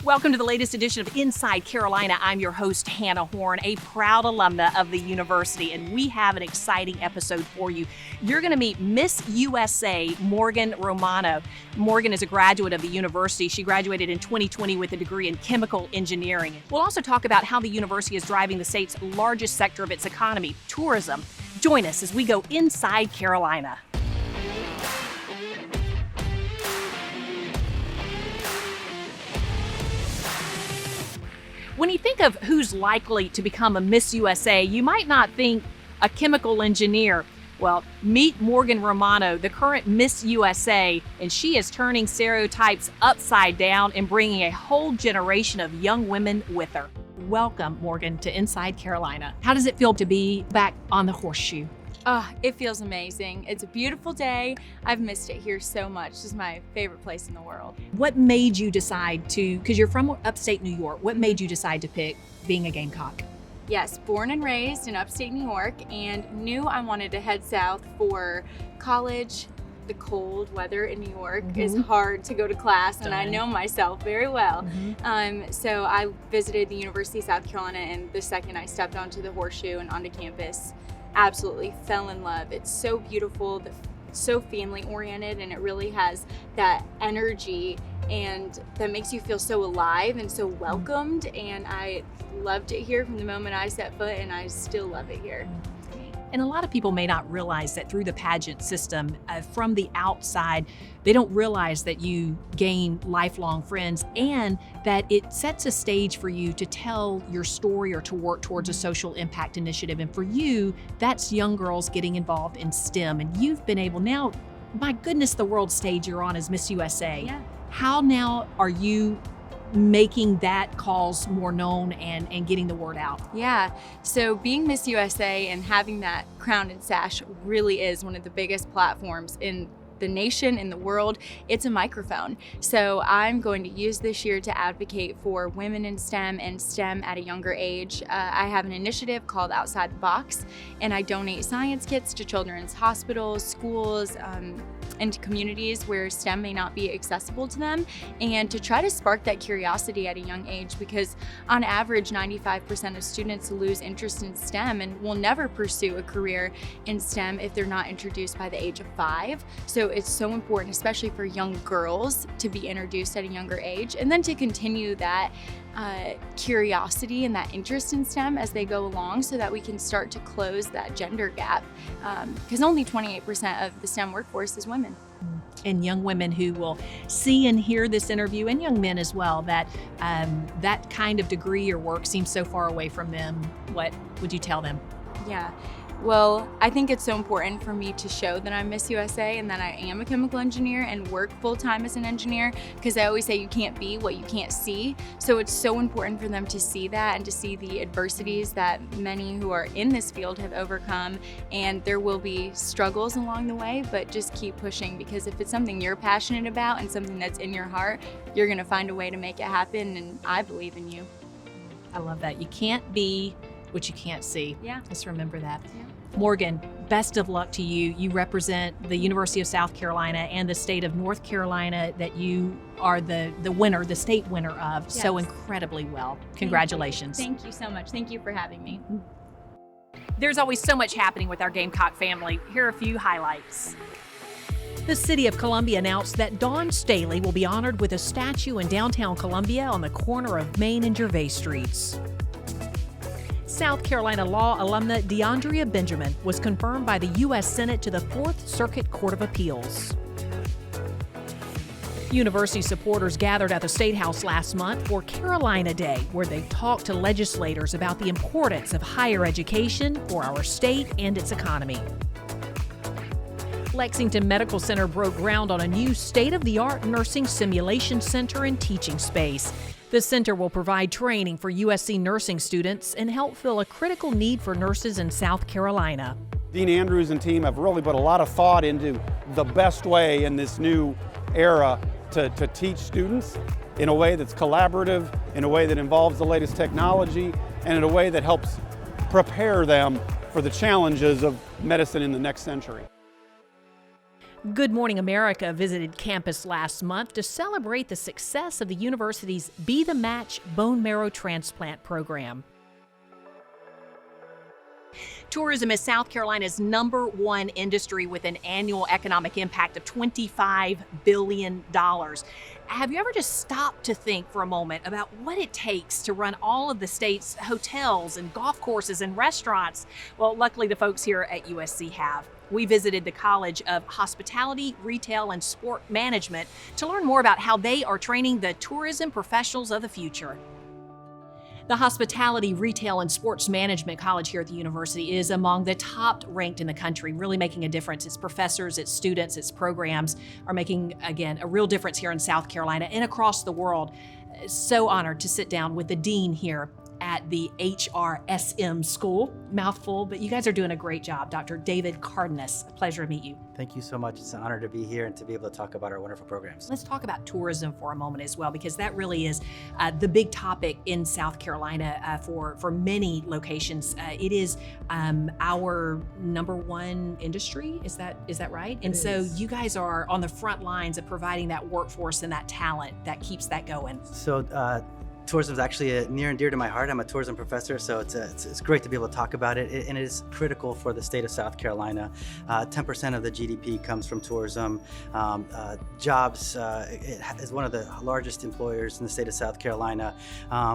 Welcome to the latest edition of Inside Carolina. I'm your host, Hannah Horn, a proud alumna of the university, and we have an exciting episode for you. You're going to meet Miss USA, Morgan Romano. Morgan is a graduate of the university. She graduated in 2020 with a degree in chemical engineering. We'll also talk about how the university is driving the state's largest sector of its economy, tourism. Join us as we go inside Carolina. When you think of who's likely to become a Miss USA, you might not think a chemical engineer. Well, meet Morgan Romano, the current Miss USA, and she is turning stereotypes upside down and bringing a whole generation of young women with her. Welcome, Morgan, to Inside Carolina. How does it feel to be back on the horseshoe? Oh, it feels amazing. It's a beautiful day. I've missed it here so much. This is my favorite place in the world. What made you decide to, because you're from upstate New York, what made you decide to pick being a Gamecock? Yes, born and raised in upstate New York, and knew I wanted to head south for college. The cold weather in New York is hard to go to class, and I know myself very well. So I visited the University of South Carolina, and the second I stepped onto the horseshoe and onto campus, absolutely fell in love. It's so beautiful, so family oriented, and it really has that energy and that makes you feel so alive and so welcomed. And I loved it here from the moment I set foot, and I still love it here. And a lot of people may not realize that through the pageant system, from the outside, they don't realize that you gain lifelong friends and that it sets a stage for you to tell your story or to work towards a social impact initiative. And for you, that's young girls getting involved in STEM. And you've been able now, my goodness, the world stage you're on is Miss USA. Yeah. How now are you making that cause more known and getting the word out? Yeah, so being Miss USA and having that crown and sash really is one of the biggest platforms in the nation, in the world. It's a microphone. So I'm going to use this year to advocate for women in STEM and STEM at a younger age. I have an initiative called Outside the Box, and I donate science kits to children's hospitals, schools, and communities where STEM may not be accessible to them, and to try to spark that curiosity at a young age, because on average 95% of students lose interest in STEM and will never pursue a career in STEM if they're not introduced by the age of 5. So it's so important, especially for young girls, to be introduced at a younger age, and then to continue that curiosity and that interest in STEM as they go along, so that we can start to close that gender gap, because only 28% of the STEM workforce is women. And young women who will see and hear this interview, and young men as well, that that kind of degree or work seems so far away from them. What would you tell them? Yeah. Well, I think it's so important for me to show that I'm Miss USA and that I am a chemical engineer and work full-time as an engineer, because I always say you can't be what you can't see. So it's so important for them to see that and to see the adversities that many who are in this field have overcome. And there will be struggles along the way, but just keep pushing, because if it's something you're passionate about and something that's in your heart, you're gonna find a way to make it happen, and I believe in you. I love that. You can't be what you can't see. Yeah. Just remember that. Yeah. Morgan, best of luck to you. You represent the University of South Carolina and the state of North Carolina that you are the winner, the state winner of, Yes. so incredibly well. Congratulations. Thank you so much. Thank you for having me. There's always so much happening with our Gamecock family. Here are a few highlights. The City of Columbia announced that Dawn Staley will be honored with a statue in downtown Columbia on the corner of Main and Gervais Streets. South Carolina law alumna DeAndrea Benjamin was confirmed by the U.S. Senate to the Fourth Circuit Court of Appeals. University supporters gathered at the State House last month for Carolina Day, where they talked to legislators about the importance of higher education for our state and its economy. Lexington Medical Center broke ground on a new state-of-the-art nursing simulation center and teaching space. The center will provide training for USC nursing students and help fill a critical need for nurses in South Carolina. Dean Andrews and team have really put a lot of thought into the best way in this new era to teach students in a way that's collaborative, in a way that involves the latest technology, and in a way that helps prepare them for the challenges of medicine in the next century. Good Morning America visited campus last month to celebrate the success of the university's Be the Match bone marrow transplant program. Tourism is South Carolina's #1 industry with an annual economic impact of $25 billion. Have you ever just stopped to think for a moment about what it takes to run all of the state's hotels and golf courses and restaurants? Well, luckily the folks here at USC have. We visited the College of Hospitality, Retail, and Sport Management to learn more about how they are training the tourism professionals of the future. The Hospitality, Retail, and Sports Management College here at the university is among the top ranked in the country, really making a difference. Its professors, its students, its programs are making, again, a real difference here in South Carolina and across the world. So honored to sit down with the dean here at the HRSM school. Mouthful, but you guys are doing a great job. Dr. David Cardenas, a pleasure to meet you. Thank you so much. It's an honor to be here and to be able to talk about our wonderful programs. Let's talk about tourism for a moment as well, because that really is the big topic in South Carolina for many locations. It is our #1 industry. Is that right? And so you guys are on the front lines of providing that workforce and that talent that keeps that going. So tourism is actually near and dear to my heart. I'm a tourism professor, so it's great to be able to talk about it, and it is critical for the state of South Carolina. 10% of the GDP comes from tourism. Jobs it is one of the largest employers in the state of South Carolina.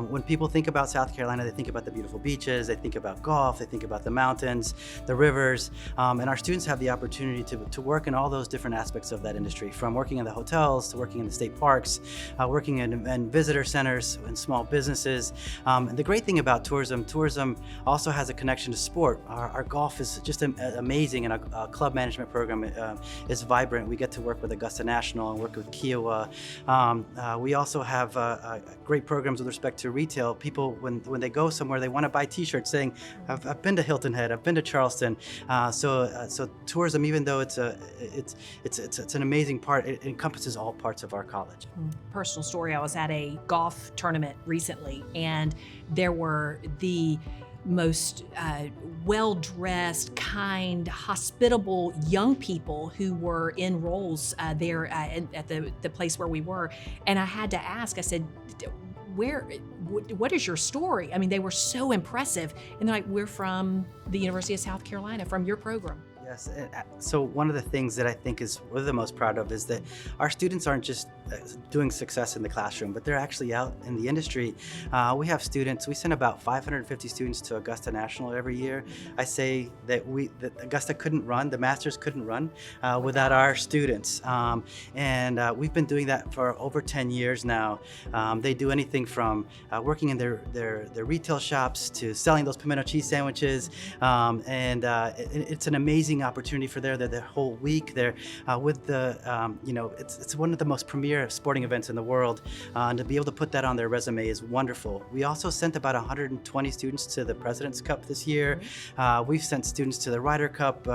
When people think about South Carolina, they think about the beautiful beaches, they think about golf, they think about the mountains, the rivers, and our students have the opportunity to work in all those different aspects of that industry, from working in the hotels to working in the state parks, working in visitor centers and small businesses. And the great thing about tourism also has a connection to sport. Our golf is just amazing, and our club management program is vibrant. We get to work with Augusta National and work with Kiowa. We also have great programs with respect to retail. People, when they go somewhere, they want to buy T-shirts saying, "I've been to Hilton Head, I've been to Charleston." So tourism, even though it's an amazing part, it encompasses all parts of our college. Personal story: I was at a golf tournament recently, and there were the most well-dressed, kind, hospitable young people who were in roles there at the place where we were. And I had to ask, I said, what is your story? I mean, they were so impressive. And they're like, "We're from the University of South Carolina, from your program." Yes, so one of the things that I think is we're the most proud of is that our students aren't just doing success in the classroom, but they're actually out in the industry. We have students, we send about 550 students to Augusta National every year. I say that Augusta couldn't run, the Masters couldn't run without our students. And we've been doing that for over 10 years now. They do anything from working in their retail shops to selling those pimento cheese sandwiches. And it's an amazing opportunity for their whole week. They're with it's one of the most premier sporting events in the world, and to be able to put that on their resume is wonderful. We also sent about 120 students to the President's Cup this year. We've sent students to the Ryder Cup.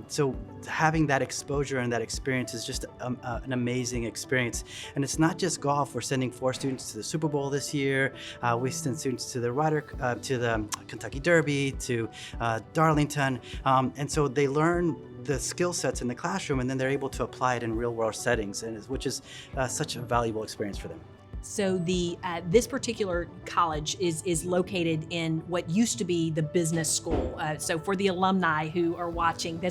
So having that exposure and that experience is just an amazing experience. And it's not just golf. We're sending 4 students to the Super Bowl this year. We sent students to the Kentucky Derby, to Darlington, and so they learn the skill sets in the classroom, and then they're able to apply it in real world settings, which is such a valuable experience for them. So this particular college is located in what used to be the business school. So for the alumni who are watching,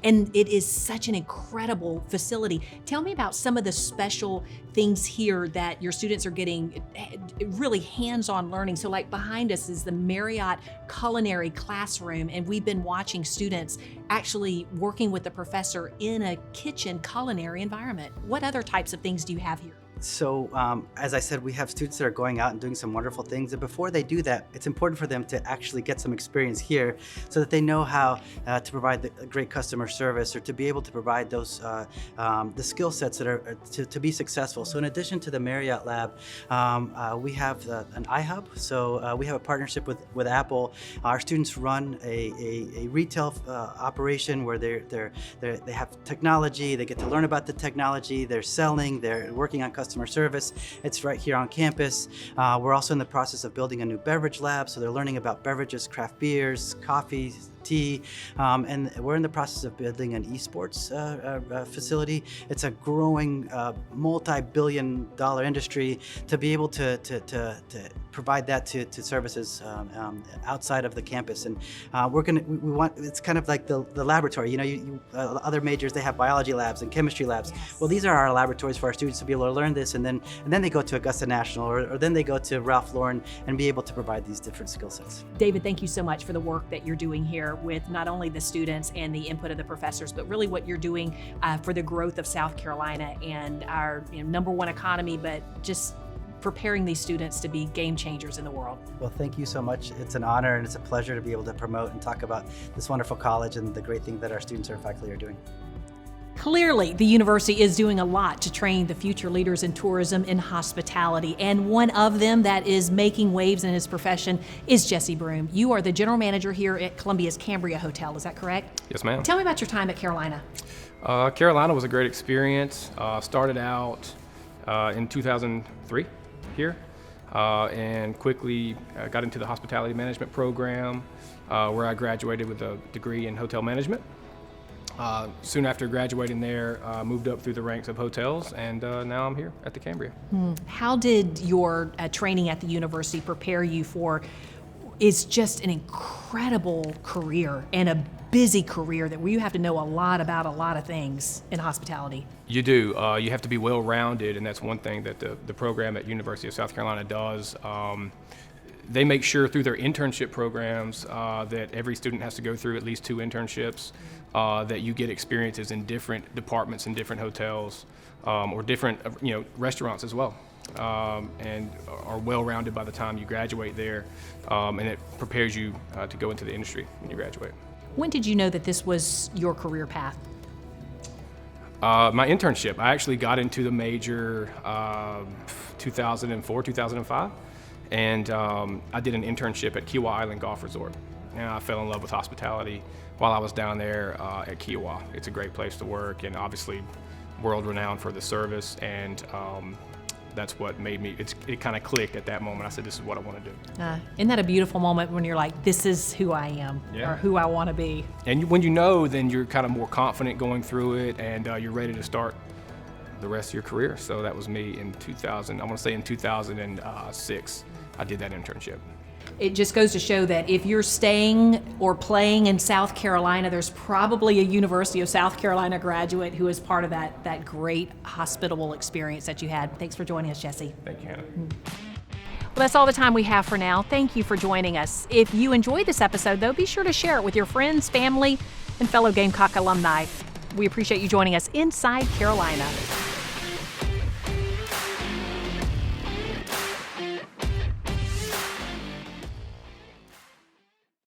and it is such an incredible facility. Tell me about some of the special things here that your students are getting really hands-on learning. So like behind us is the Marriott Culinary Classroom, and we've been watching students actually working with the professor in a kitchen culinary environment. What other types of things do you have here? So as I said, we have students that are going out and doing some wonderful things, and before they do that, it's important for them to actually get some experience here so that they know how to provide the great customer service, or to be able to provide those the skill sets that are to be successful. So in addition to the Marriott Lab, we have an iHub. So we have a partnership with Apple. Our students run a retail operation where they have technology. They get to learn about the technology. They're selling. They're working on customer service. It's right here on campus. We're also in the process of building a new beverage lab, so they're learning about beverages, craft beers, coffees, IT, and we're in the process of building an esports facility. It's a growing multi-billion-dollar industry. To be able to provide that to services outside of the campus, and we want, it's kind of like the laboratory. Other majors, they have biology labs and chemistry labs. Yes. Well, these are our laboratories for our students to be able to learn this, and then they go to Augusta National, or then they go to Ralph Lauren and be able to provide these different skill sets. David, thank you so much for the work that you're doing here with not only the students and the input of the professors, but really what you're doing for the growth of South Carolina and our #1 economy, but just preparing these students to be game changers in the world. Well, thank you so much. It's an honor and it's a pleasure to be able to promote and talk about this wonderful college and the great thing that our students and faculty are doing. Clearly, the university is doing a lot to train the future leaders in tourism and hospitality, and one of them that is making waves in his profession is Jesse Broome. You are the general manager here at Columbia's Cambria Hotel, is that correct? Yes, ma'am. Tell me about your time at Carolina. Carolina was a great experience. Started out in 2003 here, and quickly got into the hospitality management program, where I graduated with a degree in hotel management. Soon after graduating there, moved up through the ranks of hotels, and now I'm here at the Cambria. How did your training at the university prepare you for, it's just an incredible career and a busy career that where you have to know a lot about a lot of things in hospitality? You do. You have to be well-rounded, and that's one thing that the program at University of South Carolina does. They make sure through their internship programs that every student has to go through at least 2 internships, that you get experiences in different departments in different hotels, or different restaurants as well, and are well-rounded by the time you graduate there, and it prepares you to go into the industry when you graduate. When did you know that this was your career path? My internship, I actually got into the major 2004, 2005. And I did an internship at Kiowa Island Golf Resort. And I fell in love with hospitality while I was down there at Kiowa. It's a great place to work, and obviously world-renowned for the service. And that's what made me, it kind of clicked at that moment. I said, this is what I want to do. Isn't that a beautiful moment when you're like, this is who I am, Yeah. or who I want to be? And when you know, then you're kind of more confident going through it, and you're ready to start the rest of your career. So that was me in 2000, I want to say in 2006. I did that internship. It just goes to show that if you're staying or playing in South Carolina, there's probably a University of South Carolina graduate who is part of that great hospitable experience that you had. Thanks for joining us, Jesse. Thank you, Hannah. Well, that's all the time we have for now. Thank you for joining us. If you enjoyed this episode, though, be sure to share it with your friends, family, and fellow Gamecock alumni. We appreciate you joining us inside Carolina.